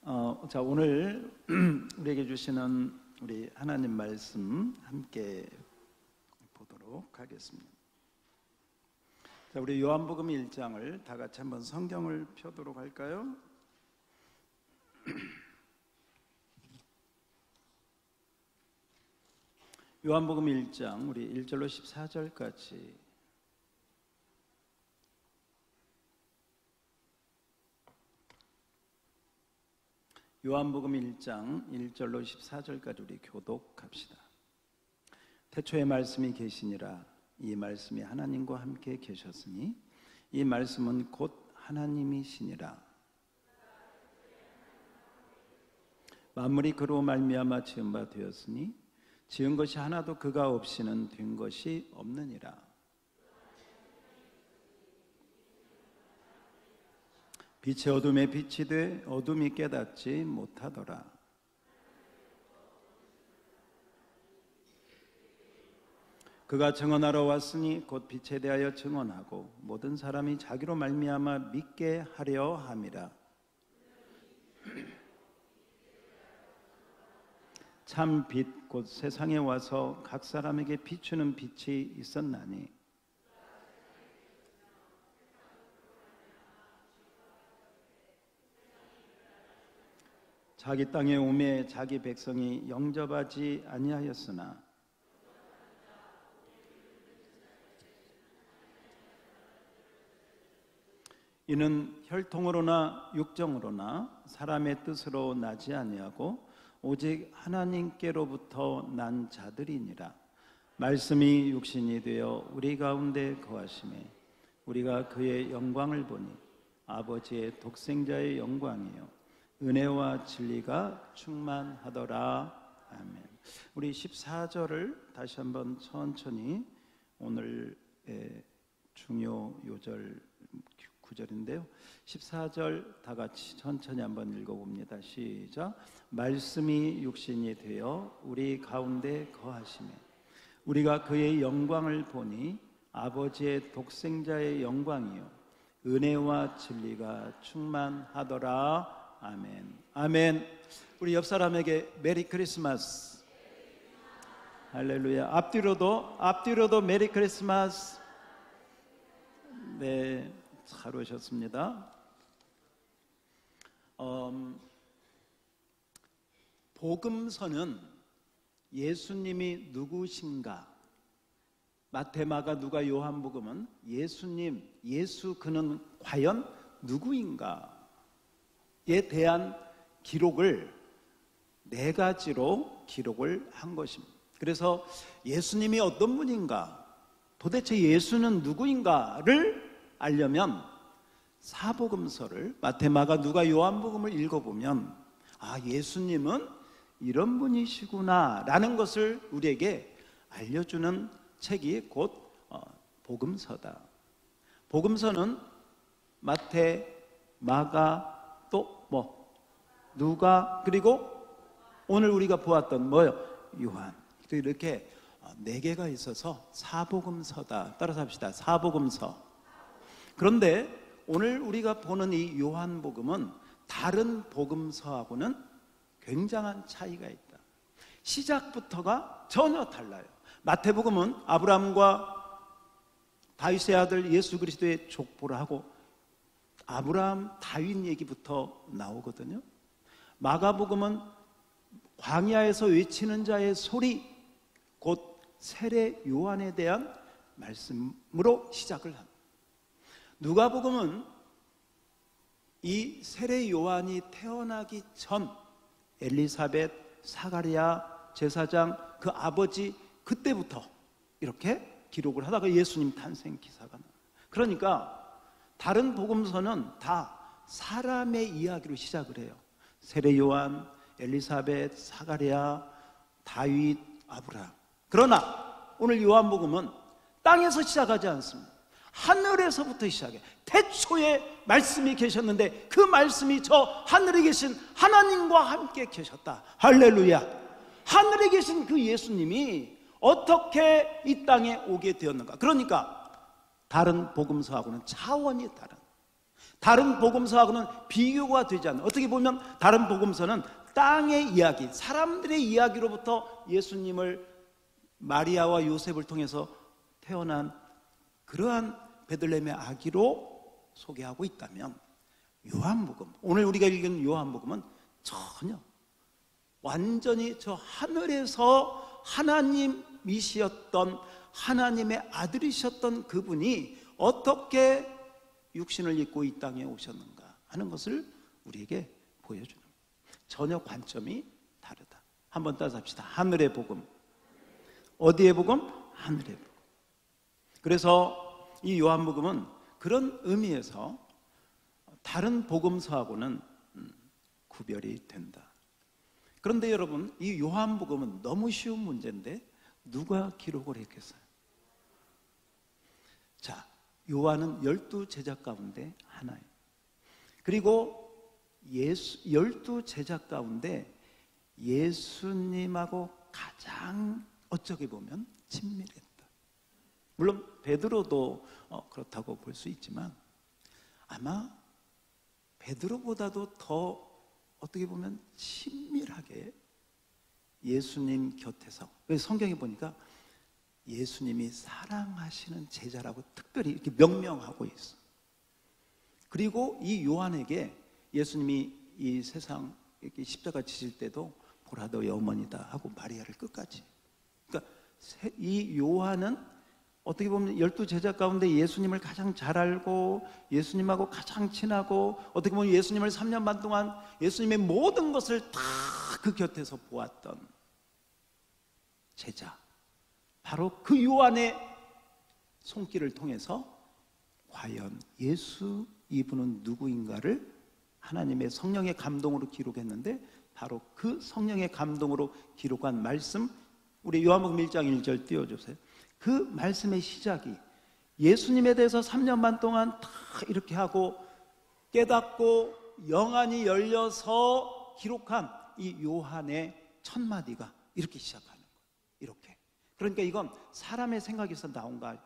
자, 오늘 우리에게 주시는 우리 하나님 말씀 함께 보도록 하겠습니다. 자, 우리 요한복음 1장을 다 같이 한번 성경을 펴도록 할까요? 요한복음 1장 우리 1절로 14절까지 요한복음 1장 1절로 14절까지 우리 교독합시다. 태초에 말씀이 계시니라. 이 말씀이 하나님과 함께 계셨으니 이 말씀은 곧 하나님이시니라. 만물이 그로 말미암아 지은 바 되었으니 지은 것이 하나도 그가 없이는 된 것이 없느니라. 빛이 어둠에 빛이 돼 어둠이 깨닫지 못하더라. 그가 증언하러 왔으니 곧 빛에 대하여 증언하고 모든 사람이 자기로 말미암아 믿게 하려 함이라. 참 빛 곧 세상에 와서 각 사람에게 비추는 빛이 있었나니 자기 땅에 오매 자기 백성이 영접하지 아니하였으나 이는 혈통으로나 육정으로나 사람의 뜻으로 나지 아니하고 오직 하나님께로부터 난 자들이니라. 말씀이 육신이 되어 우리 가운데 거하심에 우리가 그의 영광을 보니 아버지의 독생자의 영광이요 은혜와 진리가 충만하더라. 아멘. 우리 14절을 다시 한번 천천히 오늘의 중요 요절 9절인데요 14절 다 같이 천천히 한번 읽어봅니다. 시작. 말씀이 육신이 되어 우리 가운데 거하시매 우리가 그의 영광을 보니 아버지의 독생자의 영광이요 은혜와 진리가 충만하더라. 아멘. 아멘. 우리 옆 사람에게 메리 크리스마스. 할렐루야. 앞뒤로도 메리 크리스마스. 네, 잘 오셨습니다. 복음서는 예수님이 누구신가? 마태, 마가, 누가, 요한복음은 예수님, 예수 그는 과연 누구인가에 대한 기록을 네 가지로 기록을 한 것입니다. 그래서 예수님이 어떤 분인가, 도대체 예수는 누구인가를 알려면 사복음서를 마태, 마가, 누가, 요한복음을 읽어보면 예수님은 이런 분이시구나 라는 것을 우리에게 알려주는 책이 곧 복음서다. 복음서는 마태, 마가, 또 누가, 그리고 오늘 우리가 보았던 요한, 이렇게 네 개가 있어서 사복음서다. 따라서 합시다. 사복음서. 그런데 오늘 우리가 보는 이 요한복음은 다른 복음서하고는 굉장한 차이가 있다. 시작부터가 전혀 달라요. 마태복음은 아브라함과 다윗의 아들 예수 그리스도의 족보를 하고 아브라함, 다윗 얘기부터 나오거든요. 마가복음은 광야에서 외치는 자의 소리, 곧 세례 요한에 대한 말씀으로 시작을 합니다. 누가복음은 이 세례 요한이 태어나기 전 엘리사벳, 사가랴, 제사장, 그 아버지 그때부터 이렇게 기록을 하다가 예수님 탄생 기사가 나와요. 그러니까 다른 복음서는 다 사람의 이야기로 시작을 해요. 세례 요한, 엘리사벳, 사가랴, 다윗, 아브라함. 그러나 오늘 요한복음은 땅에서 시작하지 않습니다. 하늘에서부터 시작해. 태초에 말씀이 계셨는데 그 말씀이 저 하늘에 계신 하나님과 함께 계셨다. 할렐루야. 하늘에 계신 그 예수님이 어떻게 이 땅에 오게 되었는가? 그러니까 다른 복음서하고는 차원이 다른, 다른 복음서하고는 비교가 되지 않는, 어떻게 보면 다른 복음서는 땅의 이야기, 사람들의 이야기로부터 예수님을 마리아와 요셉을 통해서 태어난 그러한 베들레헴의 아기로 소개하고 있다면, 요한복음, 오늘 우리가 읽은 요한복음은 전혀 완전히 저 하늘에서 하나님이시었던, 하나님의 아들이셨던 그분이 어떻게 육신을 입고 이 땅에 오셨는가 하는 것을 우리에게 보여주는, 전혀 관점이 다르다. 한번 따서 합시다. 하늘의 복음. 어디의 복음? 하늘의 복음. 그래서 이 요한복음은 그런 의미에서 다른 복음서하고는 구별이 된다. 그런데 여러분, 이 요한복음은 너무 쉬운 문제인데 누가 기록을 했겠어요? 자, 요한은 12제자 가운데 하나예요. 그리고 12제자 가운데 예수님하고 가장 어쩌게 보면 친밀했다. 물론 베드로도 그렇다고 볼 수 있지만, 아마 베드로보다도 더 어떻게 보면 친밀하게 예수님 곁에서, 성경에 보니까 예수님이 사랑하시는 제자라고 특별히 이렇게 명명하고 있어. 그리고 이 요한에게 예수님이 이 세상 이렇게 십자가 지실 때도 보라 너의 어머니다 하고 마리아를 끝까지, 그러니까 이 요한은 어떻게 보면 12제자 가운데 예수님을 가장 잘 알고 예수님하고 가장 친하고, 어떻게 보면 예수님을 3년 반 동안 예수님의 모든 것을 다 그 곁에서 보았던 제자, 바로 그 요한의 손길을 통해서 과연 예수 이분은 누구인가를 하나님의 성령의 감동으로 기록했는데, 바로 그 성령의 감동으로 기록한 말씀, 우리 요한복음 1장 1절 띄워주세요. 그 말씀의 시작이 예수님에 대해서 3년 반 동안 다 이렇게 하고 깨닫고 영안이 열려서 기록한 이 요한의 첫 마디가 이렇게 시작하는 거예요. 이렇게. 그러니까 이건 사람의 생각에서 나온 거 아니에요.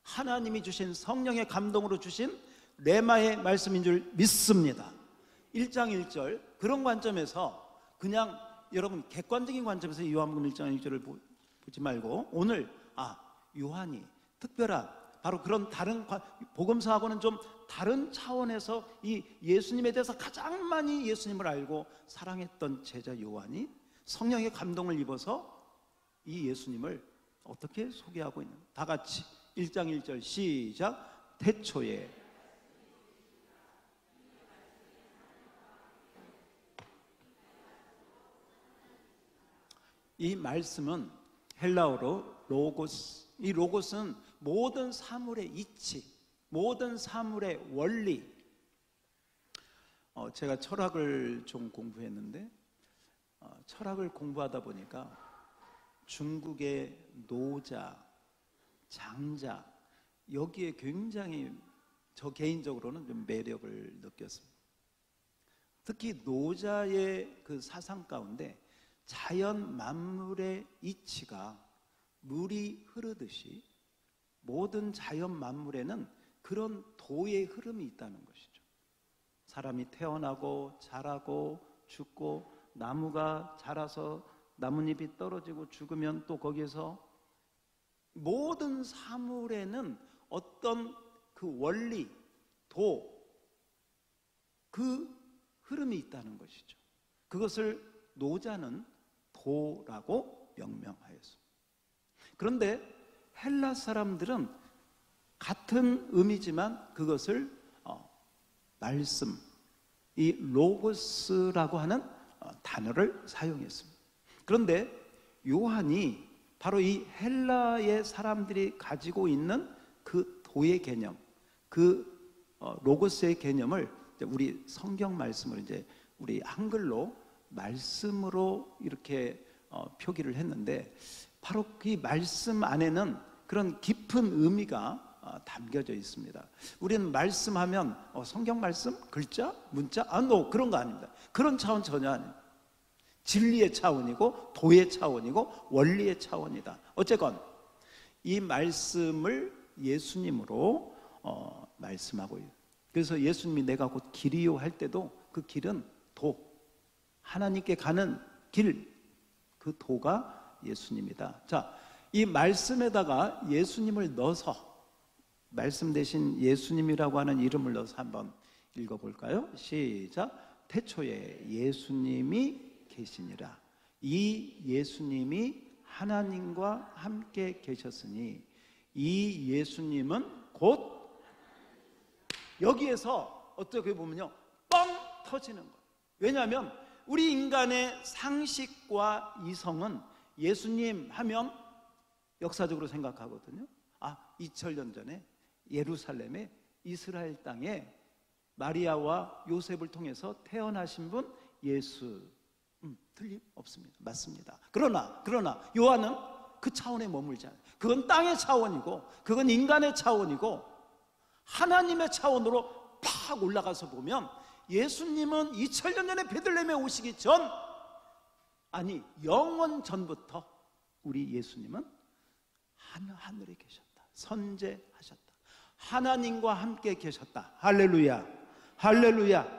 하나님이 주신 성령의 감동으로 주신 레마의 말씀인 줄 믿습니다. 1장 1절, 그런 관점에서 그냥 여러분 객관적인 관점에서 요한복음 1장 1절을 보지 말고, 오늘 요한이 특별한, 바로 그런 다른 복음서하고는 좀 다른 차원에서 이 예수님에 대해서 가장 많이 예수님을 알고 사랑했던 제자 요한이 성령의 감동을 입어서 이 예수님을 어떻게 소개하고 있는, 다 같이 1장 1절 시작. 태초에 이 말씀은 헬라어로 로고스, 이 로고스는 모든 사물의 이치, 모든 사물의 원리. 제가 철학을 좀 공부했는데, 철학을 공부하다 보니까 중국의 노자, 장자, 여기에 굉장히 저 개인적으로는 좀 매력을 느꼈습니다. 특히 노자의 그 사상 가운데 자연 만물의 이치가 물이 흐르듯이 모든 자연 만물에는 그런 도의 흐름이 있다는 것이죠. 사람이 태어나고 자라고 죽고, 나무가 자라서 나뭇잎이 떨어지고 죽으면 또 거기에서 모든 사물에는 어떤 그 원리, 도, 그 흐름이 있다는 것이죠. 그것을 노자는 도라고 명명하였습니다. 그런데 헬라 사람들은 같은 의미지만 그것을 말씀, 이 로고스라고 하는 단어를 사용했습니다. 그런데 요한이 바로 이 헬라의 사람들이 가지고 있는 그 도의 개념, 그 로고스의 개념을 우리 성경 말씀을 이제 우리 한글로 말씀으로 이렇게 표기를 했는데, 바로 그 말씀 안에는 그런 깊은 의미가 담겨져 있습니다. 우리는 말씀하면 성경 말씀, 글자, 문자, 그런 거 아닙니다. 그런 차원 전혀 아닙니다. 진리의 차원이고 도의 차원이고 원리의 차원이다. 어쨌건 이 말씀을 예수님으로 말씀하고 있어요. 그래서 예수님이 내가 곧 길이요 할 때도 그 길은 도, 하나님께 가는 길, 그 도가 예수님이다. 자, 이 말씀에다가 예수님을 넣어서, 말씀 대신 예수님이라고 하는 이름을 넣어서 한번 읽어볼까요? 시작. 태초에 예수님이 계시니라. 이 예수님이 하나님과 함께 계셨으니 이 예수님은 곧, 여기에서 어떻게 보면요, 뻥 터지는 거예요. 왜냐하면 우리 인간의 상식과 이성은 예수님 하면 역사적으로 생각하거든요. 2000년 전에 예루살렘의 이스라엘 땅에 마리아와 요셉을 통해서 태어나신 분 예수, 틀림없습니다. 맞습니다. 그러나 요한은 그 차원에 머물지 않아요. 그건 땅의 차원이고, 그건 인간의 차원이고, 하나님의 차원으로 팍 올라가서 보면 예수님은 2000년 전에 베들레헴에 오시기 전, 아니 영원 전부터 우리 예수님은 하늘에 계셨다. 선재하셨다. 하나님과 함께 계셨다. 할렐루야, 할렐루야.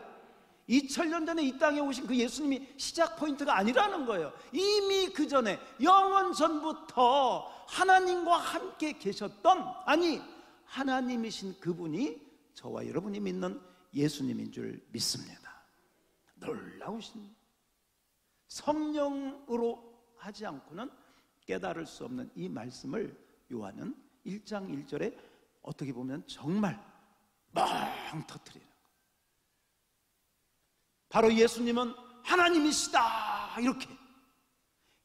2000년 전에 이 땅에 오신 그 예수님이 시작 포인트가 아니라는 거예요. 이미 그 전에 영원 전부터 하나님과 함께 계셨던, 아니 하나님이신 그분이 저와 여러분이 믿는 예수님인 줄 믿습니다. 놀라우신, 성령으로 하지 않고는 깨달을 수 없는 이 말씀을 요한은 1장 1절에 어떻게 보면 정말 멍 터뜨리는 거예요. 바로 예수님은 하나님이시다, 이렇게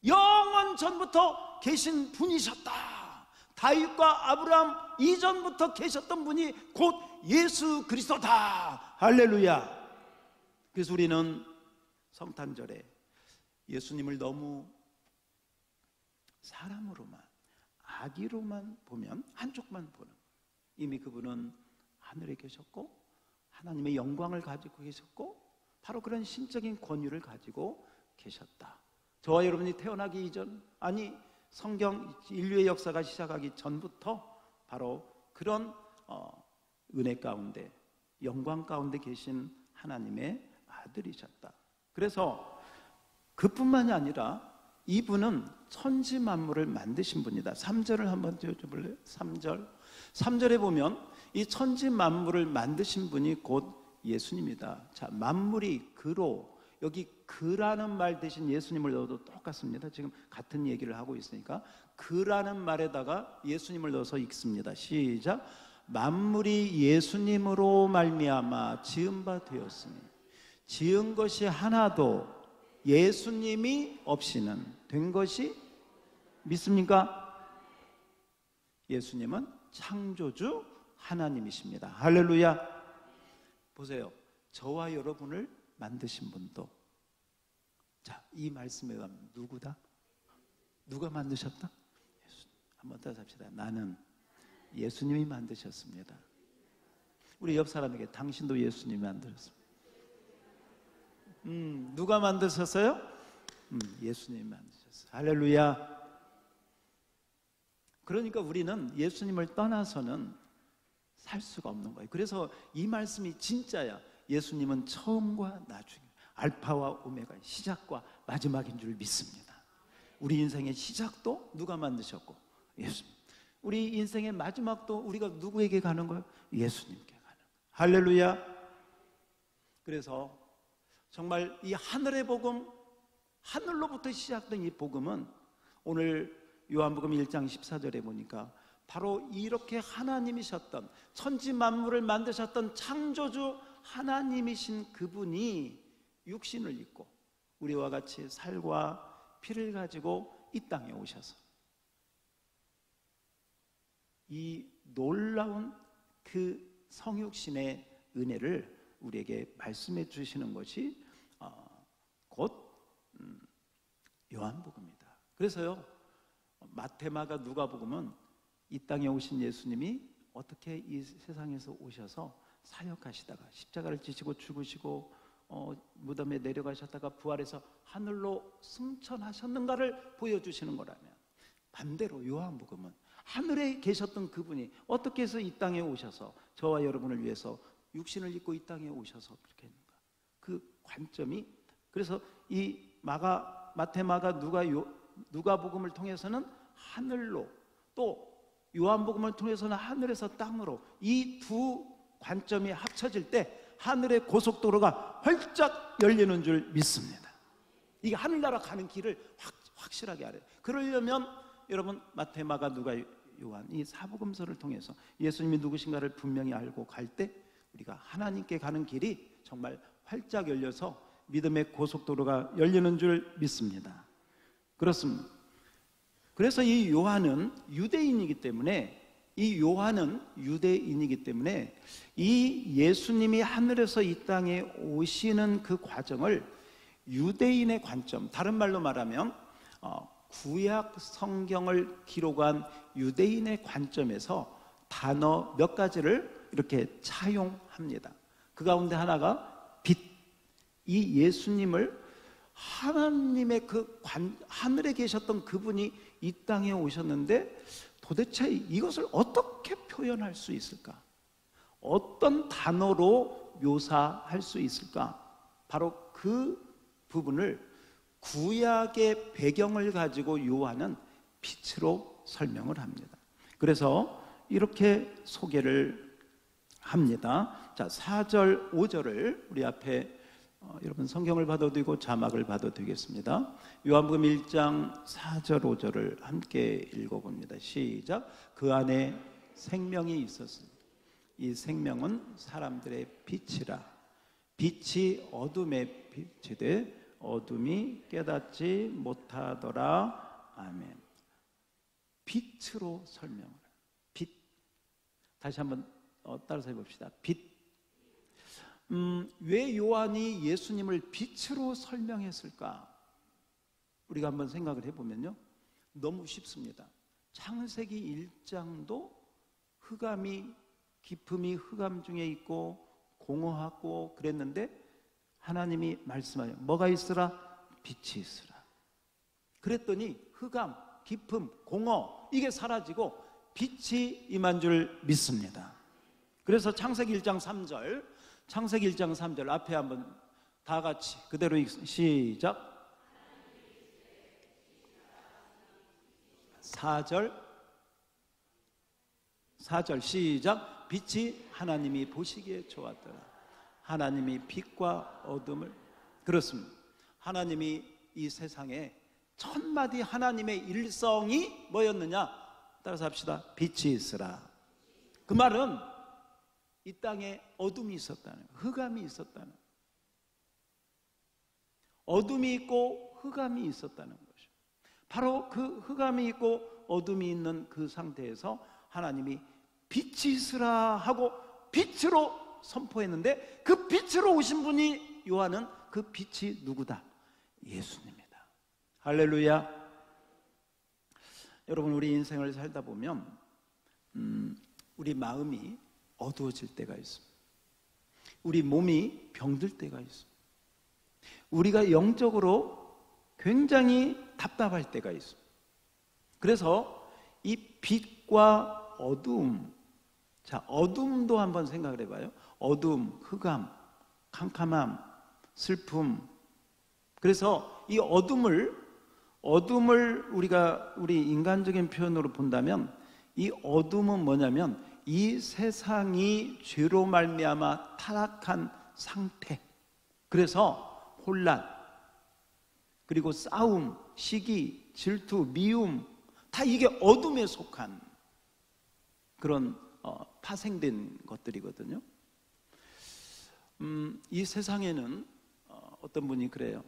영원 전부터 계신 분이셨다. 다윗과 아브라함 이전부터 계셨던 분이 곧 예수 그리스도다. 할렐루야. 그래서 우리는 성탄절에 예수님을 너무 사람으로만, 아기로만 보면, 한쪽만 보는 거예요. 이미 그분은 하늘에 계셨고 하나님의 영광을 가지고 계셨고 바로 그런 신적인 권위를 가지고 계셨다. 저와 여러분이 태어나기 이전, 아니 성경 인류의 역사가 시작하기 전부터 바로 그런 은혜 가운데, 영광 가운데 계신 하나님의 아들이셨다. 그래서 그뿐만이 아니라 이분은 천지 만물을 만드신 분이다. 3절을 한번 띄워줘볼래요? 3절에 보면 이 천지 만물을 만드신 분이 곧 예수님이다. 자, 만물이 그로, 여기 그라는 말 대신 예수님을 넣어도 똑같습니다. 지금 같은 얘기를 하고 있으니까 그라는 말에다가 예수님을 넣어서 읽습니다. 시작. 만물이 예수님으로 말미암아 지은 바 되었으니 지은 것이 하나도 예수님이 없이는 된 것이, 믿습니까? 예수님은 창조주 하나님이십니다. 할렐루야. 보세요. 저와 여러분을 만드신 분도, 자, 이 말씀에 가면 누구다? 누가 만드셨다? 예수님. 한번 따라 합시다. 나는 예수님이 만드셨습니다. 우리 옆 사람에게 당신도 예수님이 만드셨습니다. 누가 만드셨어요? 예수님이 만드셨어요. 할렐루야. 그러니까 우리는 예수님을 떠나서는 살 수가 없는 거예요. 그래서 이 말씀이 진짜야. 예수님은 처음과 나중, 알파와 오메가, 시작과 마지막인 줄 믿습니다. 우리 인생의 시작도 누가 만드셨고? 예수님. 우리 인생의 마지막도 우리가 누구에게 가는 거예요? 예수님께 가는 거예요. 할렐루야. 그래서 정말 이 하늘의 복음, 하늘로부터 시작된 이 복음은 오늘 요한복음 1장 14절에 보니까 바로 이렇게 하나님이셨던, 천지 만물을 만드셨던 창조주 하나님이신 그분이 육신을 입고 우리와 같이 살과 피를 가지고 이 땅에 오셔서 이 놀라운 그 성육신의 은혜를 우리에게 말씀해 주시는 것이 곧 요한복음이다. 그래서요, 마태, 마가, 누가복음은 이 땅에 오신 예수님이 어떻게 이 세상에서 오셔서 사역하시다가 십자가를 지시고 죽으시고 무덤에 내려가셨다가 부활해서 하늘로 승천하셨는가를 보여주시는 거라면, 반대로 요한복음은 하늘에 계셨던 그분이 어떻게 해서 이 땅에 오셔서 저와 여러분을 위해서 육신을 입고 이 땅에 오셔서 그렇게 했는가. 그 관점이, 그래서 이 마태, 마가, 누가복음을 통해서는 하늘로, 또 요한복음을 통해서는 하늘에서 땅으로, 이 두 관점이 합쳐질 때 하늘의 고속도로가 활짝 열리는 줄 믿습니다. 이게 하늘나라 가는 길을 확실하게 알아요. 그러려면 여러분 마태, 마가, 누가, 요한 이 사복음서를 통해서 예수님이 누구신가를 분명히 알고 갈 때 우리가 하나님께 가는 길이 정말 활짝 열려서 믿음의 고속도로가 열리는 줄 믿습니다. 그렇습니다. 그래서 이 요한은 유대인이기 때문에 이 예수님이 하늘에서 이 땅에 오시는 그 과정을 유대인의 관점, 다른 말로 말하면 구약 성경을 기록한 유대인의 관점에서 단어 몇 가지를 이렇게 차용합니다. 그 가운데 하나가 빛. 이 예수님을 하나님의 하늘에 계셨던 그분이 이 땅에 오셨는데 도대체 이것을 어떻게 표현할 수 있을까? 어떤 단어로 묘사할 수 있을까? 바로 그 부분을 구약의 배경을 가지고 요한은 빛으로 설명을 합니다. 그래서 이렇게 소개를 합니다. 자, 4절, 5절을 우리 앞에 여러분 성경을 봐도 되고 자막을 봐도 되겠습니다. 요한복음 1장 4절, 5절을 함께 읽어봅니다. 시작. 그 안에 생명이 있었으니 이 생명은 사람들의 빛이라. 빛이 어둠에 비치되 어둠이 깨닫지 못하더라. 아멘. 빛으로 설명을. 빛. 다시 한번 따라서 해봅시다. 빛. 왜 요한이 예수님을 빛으로 설명했을까? 우리가 한번 생각을 해보면요, 너무 쉽습니다. 창세기 1장도 기품이 흑암 중에 있고 공허하고 그랬는데 하나님이 말씀하여 뭐가 있으라? 빛이 있으라. 그랬더니 흑암, 기품, 공허 이게 사라지고 빛이 임한 줄 믿습니다. 그래서 창세기 1장 3절 앞에 한번 다 같이 그대로 시작. 4절 시작. 빛이 하나님이 보시기에 좋았더라. 하나님이 빛과 어둠을, 그렇습니다. 하나님이 이 세상에 천마디 하나님의 일성이 뭐였느냐? 따라서 합시다. 빛이 있으라. 그 말은 이 땅에 어둠이 있었다는 거예요. 흑암이 있었다는 거예요. 어둠이 있고 흑암이 있었다는 것이죠. 바로 그 흑암이 있고 어둠이 있는 그 상태에서 하나님이 빛이 있으라 하고 빛으로 선포했는데 그 빛으로 오신 분이 요한은 그 빛이 누구다? 예수님이다. 할렐루야. 여러분, 우리 인생을 살다 보면 우리 마음이 어두워질 때가 있습니다. 우리 몸이 병들 때가 있습니다. 우리가 영적으로 굉장히 답답할 때가 있습니다. 그래서 이 빛과 어두움, 자, 어둠도 한번 생각을 해봐요. 어둠, 흑암, 캄캄함, 슬픔. 그래서 이 어둠을 우리 인간적인 표현으로 본다면 이 어둠은 뭐냐면 이 세상이 죄로 말미암아 타락한 상태. 그래서 혼란, 그리고 싸움, 시기, 질투, 미움, 다 이게 어둠에 속한 그런 파생된 것들이거든요. 이 세상에는 어떤 분이 그래요.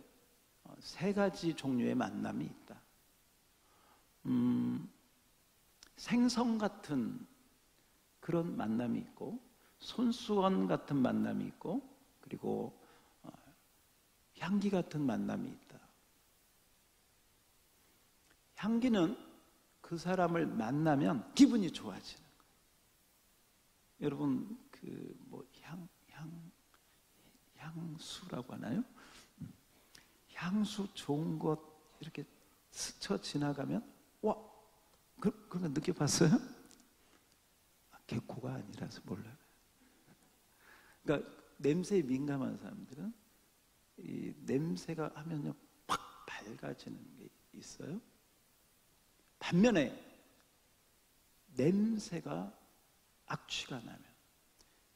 세 가지 종류의 만남이 있다. 생선 같은 그런 만남이 있고, 손수건 같은 만남이 있고, 그리고 향기 같은 만남이 있다. 향기는 그 사람을 만나면 기분이 좋아지는 거예요. 여러분, 향수라고 하나요? 향수 좋은 것 이렇게 스쳐 지나가면 그런 거 느껴봤어요? 개코가 아니라서 몰라요. 그러니까 냄새에 민감한 사람들은 이 냄새가 하면요 팍 밝아지는 게 있어요. 반면에 냄새가 악취가 나면,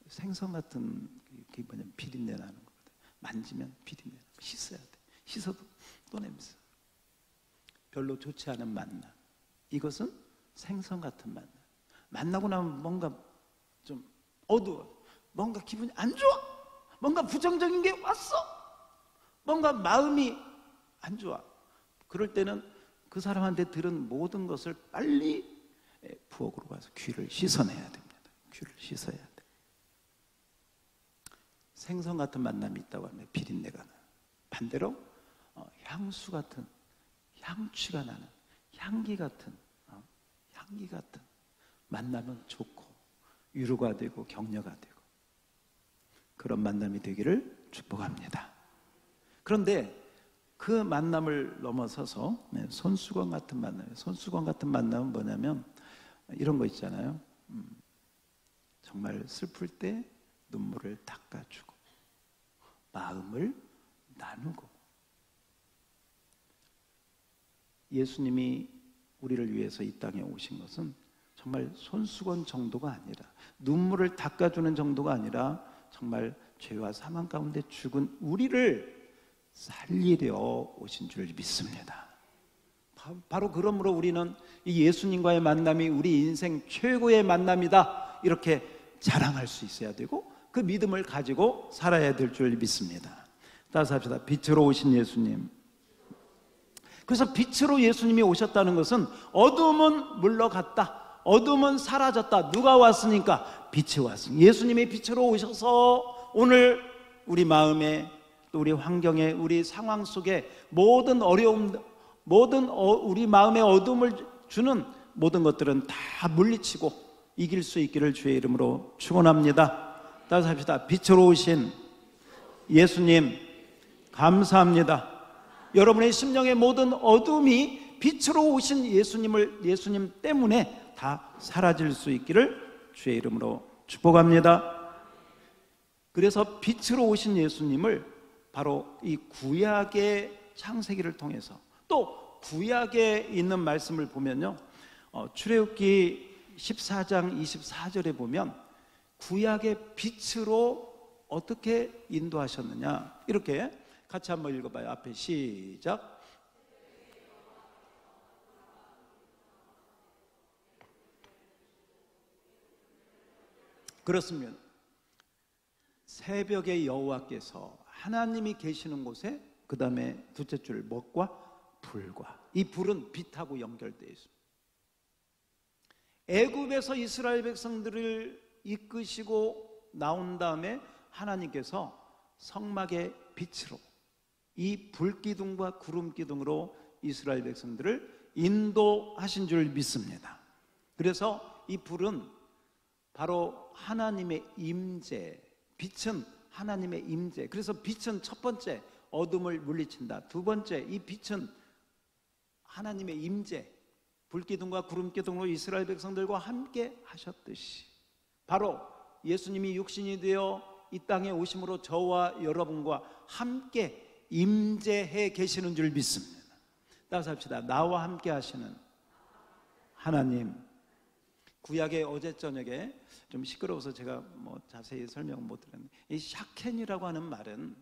생선 같은 게 뭐냐면 비린내 나는 거거든. 만지면 비린내 나고 씻어야 돼. 씻어도 또 냄새. 별로 좋지 않은 만남. 이것은 생선 같은 만남. 만나고 나면 뭔가 좀 어두워. 뭔가 기분이 안 좋아. 뭔가 부정적인 게 왔어. 뭔가 마음이 안 좋아. 그럴 때는 그 사람한테 들은 모든 것을 빨리 부엌으로 가서 귀를 씻어내야 됩니다. 귀를 씻어야 돼. 생선 같은 만남이 있다고 하면 비린내가 나요. 반대로 향수 같은, 향취가 나는, 향기 같은 만나면 좋고 위로가 되고 격려가 되고 그런 만남이 되기를 축복합니다. 그런데 그 만남을 넘어서서 손수건 같은 만남이에요. 손수건 같은 만남은 뭐냐면 이런 거 있잖아요. 정말 슬플 때 눈물을 닦아주고 마음을 나누고. 예수님이 우리를 위해서 이 땅에 오신 것은 정말 손수건 정도가 아니라, 눈물을 닦아주는 정도가 아니라 정말 죄와 사망 가운데 죽은 우리를 살리려 오신 줄 믿습니다. 바로 그러므로 우리는 이 예수님과의 만남이 우리 인생 최고의 만남이다, 이렇게 자랑할 수 있어야 되고 그 믿음을 가지고 살아야 될 줄 믿습니다. 따라서 합시다. 빛으로 오신 예수님. 그래서 빛으로 예수님이 오셨다는 것은 어둠은 물러갔다, 어둠은 사라졌다. 누가 왔으니까? 빛이 왔으니까. 예수님이 빛으로 오셔서 오늘 우리 마음에, 또 우리 환경에, 우리 상황 속에 모든 어려움, 모든 우리 마음의 어둠을 주는 모든 것들은 다 물리치고 이길 수 있기를 주의 이름으로 축원합니다. 따라서 합시다. 빛으로 오신 예수님 감사합니다. 여러분의 심령의 모든 어둠이 빛으로 오신 예수님 때문에 다 사라질 수 있기를 주의 이름으로 축복합니다. 그래서 빛으로 오신 예수님을 바로 이 구약의 창세기를 통해서, 또 구약에 있는 말씀을 보면요, 출애굽기 14장 24절에 보면 구약의 빛으로 어떻게 인도하셨느냐, 이렇게 같이 한번 읽어봐요. 앞에 시작. 그렇습니다. 새벽에 여호와께서, 하나님이 계시는 곳에 그 다음에 둘째 줄 먹과 불과, 이 불은 빛하고 연결되어 있습니다. 애굽에서 이스라엘 백성들을 이끄시고 나온 다음에 하나님께서 성막의 빛으로, 이 불기둥과 구름기둥으로 이스라엘 백성들을 인도하신 줄 믿습니다. 그래서 이 불은 바로 하나님의 임재, 빛은 하나님의 임재. 그래서 빛은 첫 번째 어둠을 물리친다. 두 번째, 이 빛은 하나님의 임재, 불기둥과 구름기둥으로 이스라엘 백성들과 함께 하셨듯이 바로 예수님이 육신이 되어 이 땅에 오심으로 저와 여러분과 함께 임재해 계시는 줄 믿습니다. 따라서 합시다. 나와 함께 하시는 하나님. 구약의 어제 저녁에 좀 시끄러워서 제가 자세히 설명 못 드렸는데, 이 샤켄이라고 하는 말은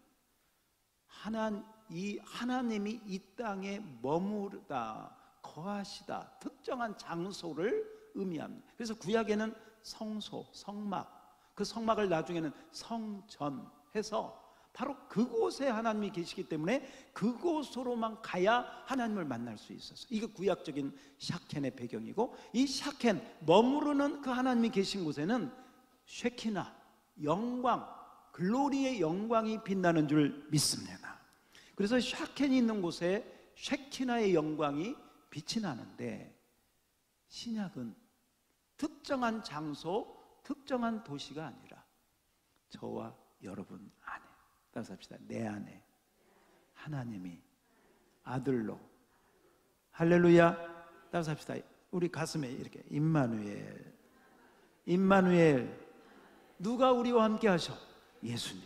하나님이 이 땅에 머무르다, 거하시다, 특정한 장소를 의미합니다. 그래서 구약에는 성소, 성막, 그 성막을 나중에는 성전 해서 바로 그곳에 하나님이 계시기 때문에 그곳으로만 가야 하나님을 만날 수 있었어요. 이게 구약적인 샤켄의 배경이고, 이 샤켄, 머무르는 그 하나님이 계신 곳에는 쉐키나, 영광, 글로리의 영광이 빛나는 줄 믿습니다. 그래서 샤켄이 있는 곳에 쉐키나의 영광이 빛이 나는데, 신약은 특정한 장소, 특정한 도시가 아니라 저와 여러분 안에, 따라서 합시다. 내 안에 하나님이 아들로, 할렐루야. 따라서 합시다. 우리 가슴에 이렇게 임마누엘, 임마누엘, 누가 우리와 함께 하셔? 예수님.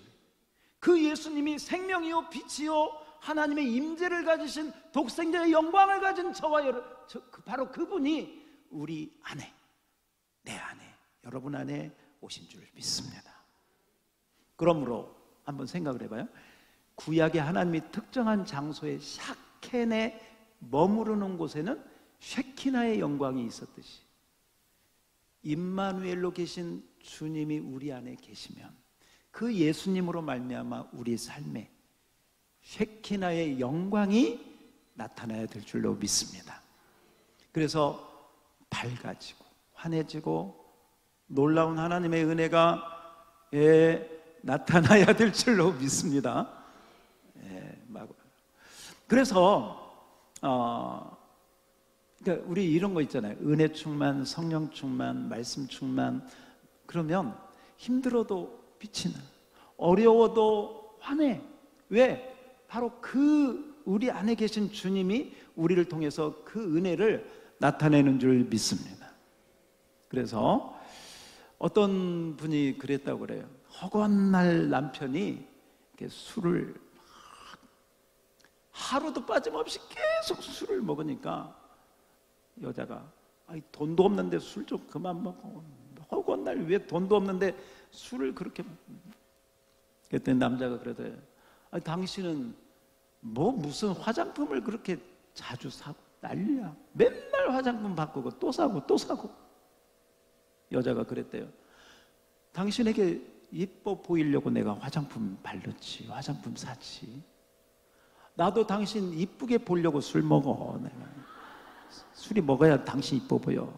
그 예수님이 생명이요 빛이요 하나님의 임재를 가지신 독생자의 영광을 가진 저와 바로 그분이 우리 안에, 내 안에, 여러분 안에 오신 줄 믿습니다. 그러므로 한번 생각을 해봐요. 구약의 하나님이 특정한 장소에 샤켄에 머무르는 곳에는 쉐키나의 영광이 있었듯이 임마누엘로 계신 주님이 우리 안에 계시면 그 예수님으로 말미암아 우리 삶에 쉐키나의 영광이 나타나야 될 줄로 믿습니다. 그래서 밝아지고 환해지고 놀라운 하나님의 은혜가 나타나야 될 줄로 믿습니다. 그래서 그러니까 우리 이런 거 있잖아요. 은혜 충만, 성령 충만, 말씀 충만. 그러면 힘들어도 빛이 나, 어려워도 환해. 왜? 바로 그 우리 안에 계신 주님이 우리를 통해서 그 은혜를 나타내는 줄 믿습니다. 그래서 어떤 분이 그랬다고 그래요. 허건날 남편이 이렇게 술을 하루도 빠짐없이 계속 술을 먹으니까 여자가 돈도 없는데 술 좀 그만 먹어. 허건날 왜 돈도 없는데 술을 그렇게 먹어. 그랬더니 남자가 그러대요. 당신은 무슨 화장품을 그렇게 자주 사고 난리야. 맨날 화장품 바꾸고 또 사고 또 사고. 여자가 그랬대요. 당신에게 이뻐 보이려고 내가 화장품 바르지, 화장품 사지. 나도 당신 이쁘게 보려고 술 먹어. 내가 술이 먹어야 당신 이뻐 보여.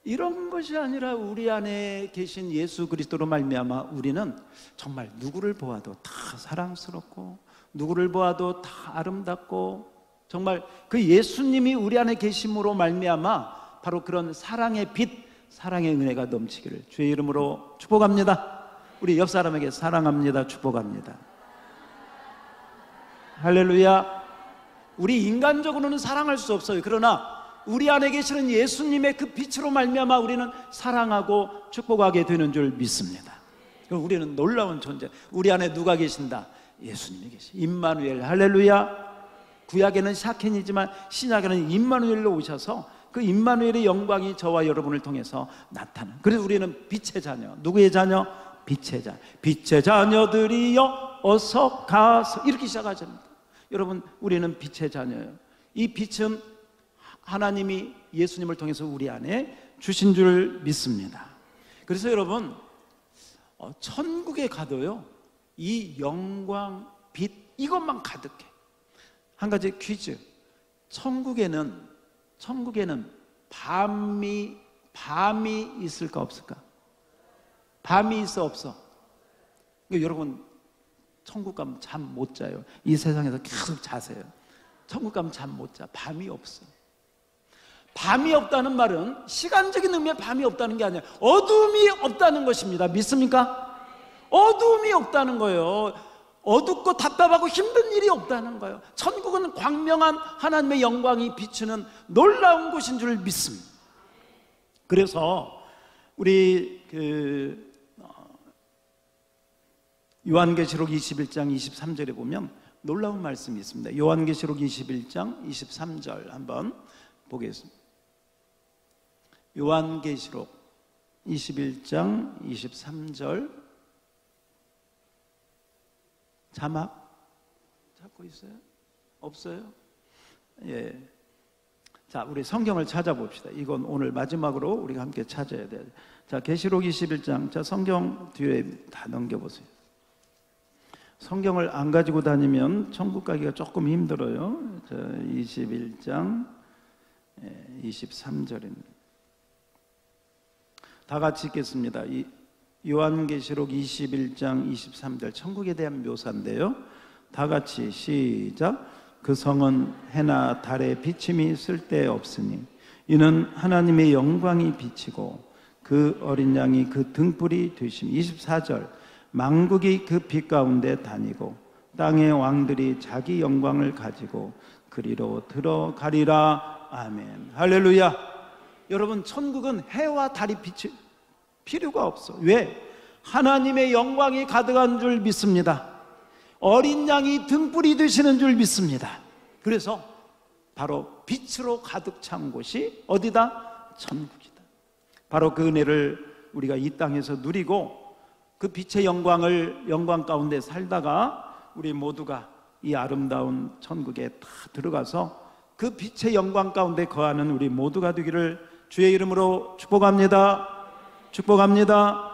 이런 것이 아니라 우리 안에 계신 예수 그리스도로 말미암아 우리는 정말 누구를 보아도 다 사랑스럽고 누구를 보아도 다 아름답고 정말 그 예수님이 우리 안에 계심으로 말미암아 바로 그런 사랑의 빛, 사랑의 은혜가 넘치기를 주의 이름으로 축복합니다. 우리 옆 사람에게 사랑합니다, 축복합니다. 할렐루야. 우리 인간적으로는 사랑할 수 없어요. 그러나 우리 안에 계시는 예수님의 그 빛으로 말미암아 우리는 사랑하고 축복하게 되는 줄 믿습니다. 그럼 우리는 놀라운 존재. 우리 안에 누가 계신다? 예수님이 계시. 임마누엘. 할렐루야. 구약에는 샤켄이지만 신약에는 임마누엘로 오셔서 그 임마누엘의 영광이 저와 여러분을 통해서 나타나. 그래서 우리는 빛의 자녀. 누구의 자녀? 빛의 자녀. 빛의 자녀들이여 어서 가서. 이렇게 시작하십니다. 여러분, 우리는 빛의 자녀예요. 이 빛은 하나님이 예수님을 통해서 우리 안에 주신 줄 믿습니다. 그래서 여러분, 천국에 가도요 이 영광, 빛 이것만 가득해. 한 가지 퀴즈. 천국에는 밤이 있을까 없을까? 밤이 있어 없어? 그러니까 여러분 천국 가면 잠 못 자요. 이 세상에서 계속 자세요. 천국 가면 잠 못 자. 밤이 없어. 밤이 없다는 말은 시간적인 의미의 밤이 없다는 게 아니에요. 어둠이 없다는 것입니다. 믿습니까? 어둠이 없다는 거예요. 어둡고 답답하고 힘든 일이 없다는 거예요. 천국은 광명한 하나님의 영광이 비추는 놀라운 곳인 줄 믿습니다. 그래서 우리 요한계시록 21장 23절에 보면 놀라운 말씀이 있습니다. 요한계시록 21장 23절 한번 보겠습니다. 요한계시록 21장 23절 자막 잡고 있어요? 없어요? 예. 자, 우리 성경을 찾아봅시다. 이건 오늘 마지막으로 우리가 함께 찾아야 돼요. 자, 계시록 21장. 자, 성경 뒤에 다 넘겨보세요. 성경을 안 가지고 다니면 천국 가기가 조금 힘들어요. 자, 21장 23절입니다. 다 같이 읽겠습니다. 요한계시록 21장 23절 천국에 대한 묘사인데요. 다 같이 시작. 그 성은 해나 달의 비침이 쓸데없으니 이는 하나님의 영광이 비치고 그 어린 양이 그 등불이 되심이. 24절 만국이 그 빛 가운데 다니고 땅의 왕들이 자기 영광을 가지고 그리로 들어가리라. 아멘. 할렐루야. 여러분, 천국은 해와 달이 빛이 필요가 없어. 왜? 하나님의 영광이 가득한 줄 믿습니다. 어린 양이 등불이 되시는 줄 믿습니다. 그래서 바로 빛으로 가득 찬 곳이 어디다? 천국이다. 바로 그 은혜를 우리가 이 땅에서 누리고 그 빛의 영광 가운데 살다가 우리 모두가 이 아름다운 천국에 다 들어가서 그 빛의 영광 가운데 거하는 우리 모두가 되기를 주의 이름으로 축복합니다. 축복합니다.